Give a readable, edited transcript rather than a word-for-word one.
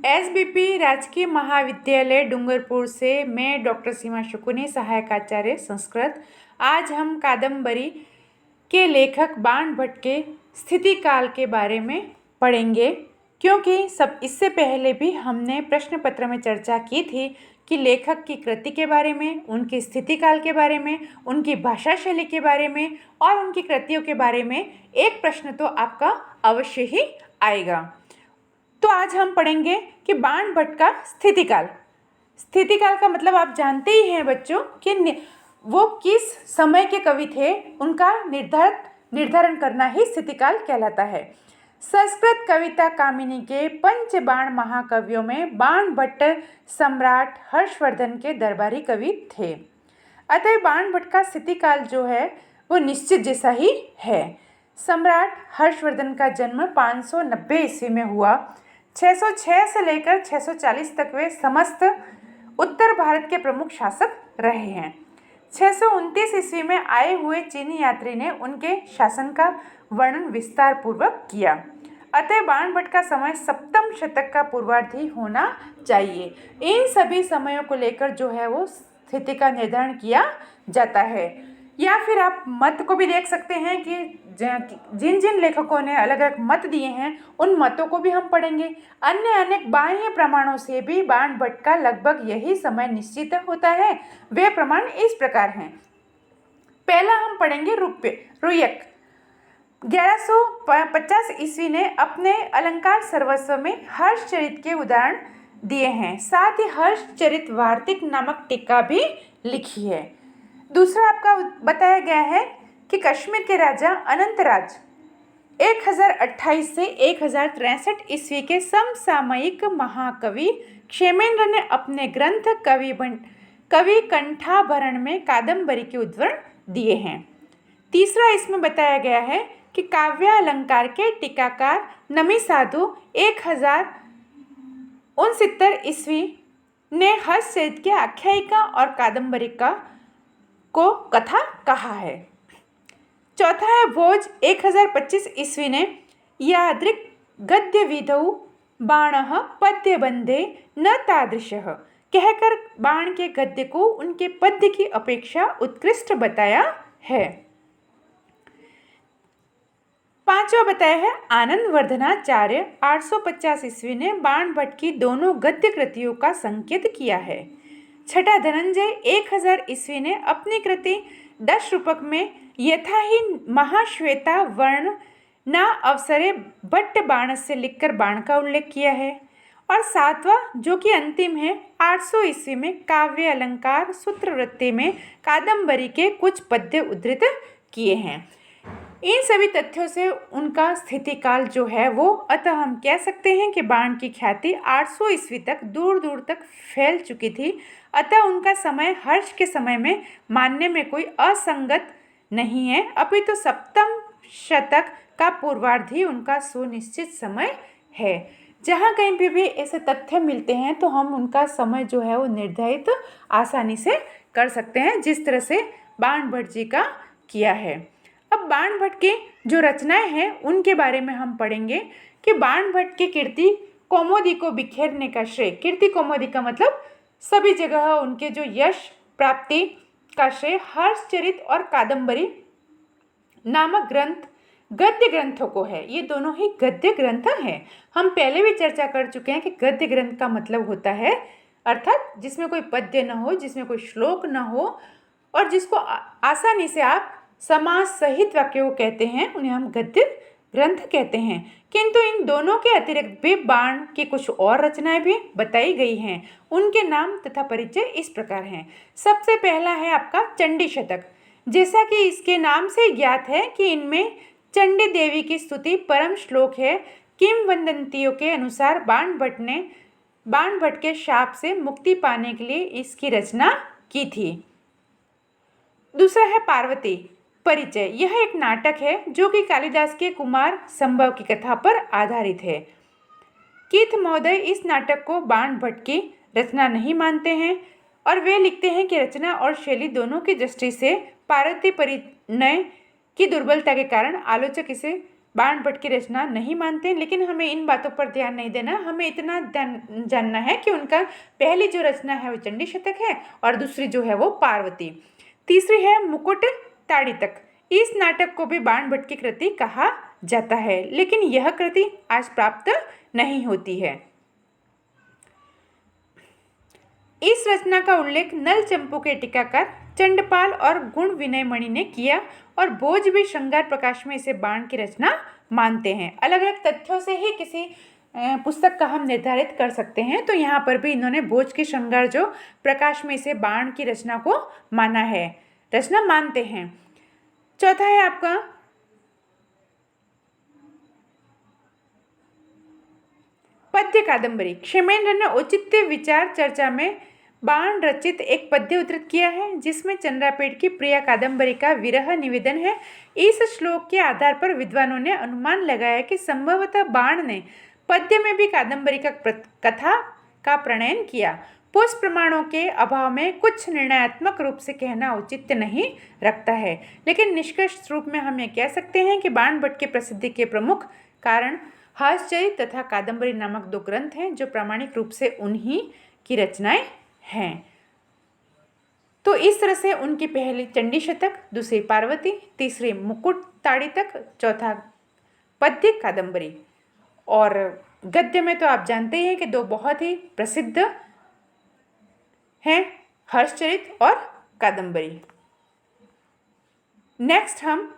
SBP राजकीय महाविद्यालय डूंगरपुर से मैं डॉक्टर सीमा शकुनी, सहायक आचार्य संस्कृत। आज हम कादम्बरी के लेखक बाण भट्ट के स्थिति काल के बारे में पढ़ेंगे, क्योंकि इससे पहले भी हमने प्रश्न पत्र में चर्चा की थी कि लेखक की कृति के बारे में, उनकी स्थिति काल के बारे में, उनकी भाषा शैली के बारे में और उनकी कृतियों के बारे में एक प्रश्न तो आपका अवश्य ही आएगा। तो आज हम पढ़ेंगे कि बाण भट्ट का स्थितिकाल। स्थितिकाल का मतलब आप जानते ही हैं बच्चों कि वो किस समय के कवि थे, उनका निर्धारण करना ही स्थितिकाल कहलाता है। संस्कृत कविता कामिनी के पंचबाण महाकवियों में बाण भट्ट सम्राट हर्षवर्धन के दरबारी कवि थे। अतः बाण भट्ट का स्थितिकाल जो है वो निश्चित जैसा ही है। सम्राट हर्षवर्धन का जन्म 590 ईस्वी में हुआ। 606 से लेकर 640 तक वे समस्त उत्तर भारत के प्रमुख शासक रहे हैं। 629 ईस्वी में आए हुए चीनी यात्री ने उनके शासन का वर्णन विस्तार पूर्वक किया। अतः बाण भट्ट का समय सप्तम शतक का पूर्वार्ध ही होना चाहिए। इन सभी समयों को लेकर जो है वो स्थिति का निर्धारण किया जाता है। या फिर आप मत को भी देख सकते हैं कि जिन जिन लेखकों ने अलग अलग मत दिए हैं उन मतों को भी हम पढ़ेंगे। अन्य अनेक बाह्य प्रमाणों से भी बाण भट्ट का लगभग यही समय निश्चित होता है। वे प्रमाण इस प्रकार हैं। पहला हम पढ़ेंगे रुयक। 1150 ईस्वी ने अपने अलंकार सर्वस्व में हर्षचरित के उदाहरण दिए हैं। साथ ही हर्षचरित वार्तिक नामक टीका भी लिखी है। दूसरा आपका बताया गया है कि कश्मीर के राजा अनंतराज 1028 से 1063 ईस्वी के समसामयिक महाकवि क्षेमेंद्र ने अपने ग्रंथ कवि कंठाभरण में कादम्बरी के उद्धरण दिए हैं। तीसरा इसमें बताया गया है कि काव्य अलंकार के टीकाकार नमी साधु 1069 ईस्वी ने हर्षचरित के आख्यायिका और कादम्बरी को कथा कहा है। चौथा है भोज 1025 ईस्वी ने यादृक् गद्य विधौ बाणः पद्य बंधे न तादृशः कहकर बाण के गद्य को उनके पद्य की अपेक्षा उत्कृष्ट बताया है। पांचवा बताया है आनंद वर्धनाचार्य 850 ईस्वी ने बाण भट्ट की दोनों गद्य कृतियों का संकेत किया है। छठा धनंजय 1000 ईस्वी ने अपनी कृति 10 रूपक में यथा ही महाश्वेता वर्ण न अवसरे भट्ट बाण से लिखकर बाण का उल्लेख किया है। और सातवां जो कि अंतिम है 800 ईस्वी में काव्य अलंकार सूत्रवृत्ति में कादम्बरी के कुछ पद्य उद्धृत किए हैं। इन सभी तथ्यों से उनका स्थितिकाल जो है वो, अतः हम कह सकते हैं कि बाण की ख्याति 800 ईस्वी तक दूर दूर तक फैल चुकी थी। अतः उनका समय हर्ष के समय में मानने में कोई असंगत नहीं है, अपितु सप्तम शतक का पूर्वार्ध ही उनका सुनिश्चित समय है। जहाँ कहीं पे भी ऐसे तथ्य मिलते हैं तो हम उनका समय जो है वो निर्धारित आसानी से कर सकते हैं, जिस तरह से बाण भट्ट जी का किया है। अब बाण भट्ट की जो रचनाएं हैं उनके बारे में हम पढ़ेंगे कि बाण भट्ट की कीर्ति कौमुदी को बिखेरने का श्रेय, कीर्ति कौमुदी का मतलब सभी जगह उनके जो यश प्राप्ति का श्रेय हर्षचरित और कादम्बरी नामक ग्रंथ गद्य ग्रंथों को है। ये दोनों ही गद्य ग्रंथ हैं। हम पहले भी चर्चा कर चुके हैं कि गद्य ग्रंथ का मतलब होता है अर्थात जिसमें कोई पद्य न हो, जिसमें कोई श्लोक न हो और जिसको आसानी से आप समास सहित वाक्यों को कहते हैं, उन्हें हम गद्य ग्रंथ कहते हैं। किंतु इन दोनों के अतिरिक्त भी बाण की कुछ और रचनाएं भी बताई गई हैं। उनके नाम तथा परिचय इस प्रकार हैं। सबसे पहला है आपका चंडी शतक। जैसा कि इसके नाम से ज्ञात है कि इनमें चंडी देवी की स्तुति परम श्लोक है। किंवदंतियों के अनुसार बाण भट्ट के शाप से मुक्ति पाने के लिए इसकी रचना की थी। दूसरा है पार्वती परिचय। यह एक नाटक है जो कि कालिदास के कुमार संभव की कथा पर आधारित है। कीथ महोदय इस नाटक को बाण भट्ट की रचना नहीं मानते हैं और वे लिखते हैं कि रचना और शैली दोनों की दृष्टि से पार्वती परिणय की दुर्बलता के कारण आलोचक इसे बाणभट्ट की रचना नहीं मानते, लेकिन हमें इन बातों पर ध्यान नहीं देना। हमें इतना जानना है कि उनका पहली जो रचना है वो चंडी शतक है और दूसरी जो है वो पार्वती। तीसरी है मुकुट ताड़ितक। इस नाटक को भी बाणभट्ट की कृति कहा जाता है, लेकिन यह कृति आज प्राप्त नहीं होती है। इस रचना का उल्लेख नल चंपू के टीकाकार चंडपाल और गुण विनयमणि ने किया और भोज भी श्रृंगार प्रकाश में इसे बाण की रचना मानते हैं। अलग अलग तथ्यों से ही किसी पुस्तक का हम निर्धारित कर सकते हैं। तो यहाँ पर भी इन्होंने भोज की श्रृंगार जो प्रकाश में इसे बाण की रचना को माना है, रचना मानते हैं। चौथा है आपका पद्य कादंबरी। क्षेमेंद्र ने औचित्य विचार चर्चा में बाण रचित एक पद्य उद्धृत किया है, जिसमें चंद्रापेट की प्रिया कादंबरी का विरह निवेदन है। इस श्लोक के आधार पर विद्वानों ने अनुमान लगाया कि संभवतः बाण ने पद्य में भी कादंबरी का कथा का प्रणयन किया। पुष्प प्रमाणों के अभाव में कुछ निर्णयात्मक रूप से कहना औचित्य नहीं रखता है, लेकिन निष्कर्ष रूप में हम ये कह सकते हैं कि बाणभट्ट की प्रसिद्धि के प्रमुख कारण हर्षचरित तथा कादंबरी नामक दो ग्रंथ हैं, जो प्रामाणिक रूप से उन्हीं की रचनाएं हैं। तो इस तरह से उनकी पहली चंडी शतक, दूसरी पार्वती, तीसरी मुकुट ताड़ितक, चौथा पद्य कादंबरी। और गद्य में तो आप जानते हैं कि दो बहुत ही प्रसिद्ध हैं, हर्षचरित और कादंबरी। नेक्स्ट हम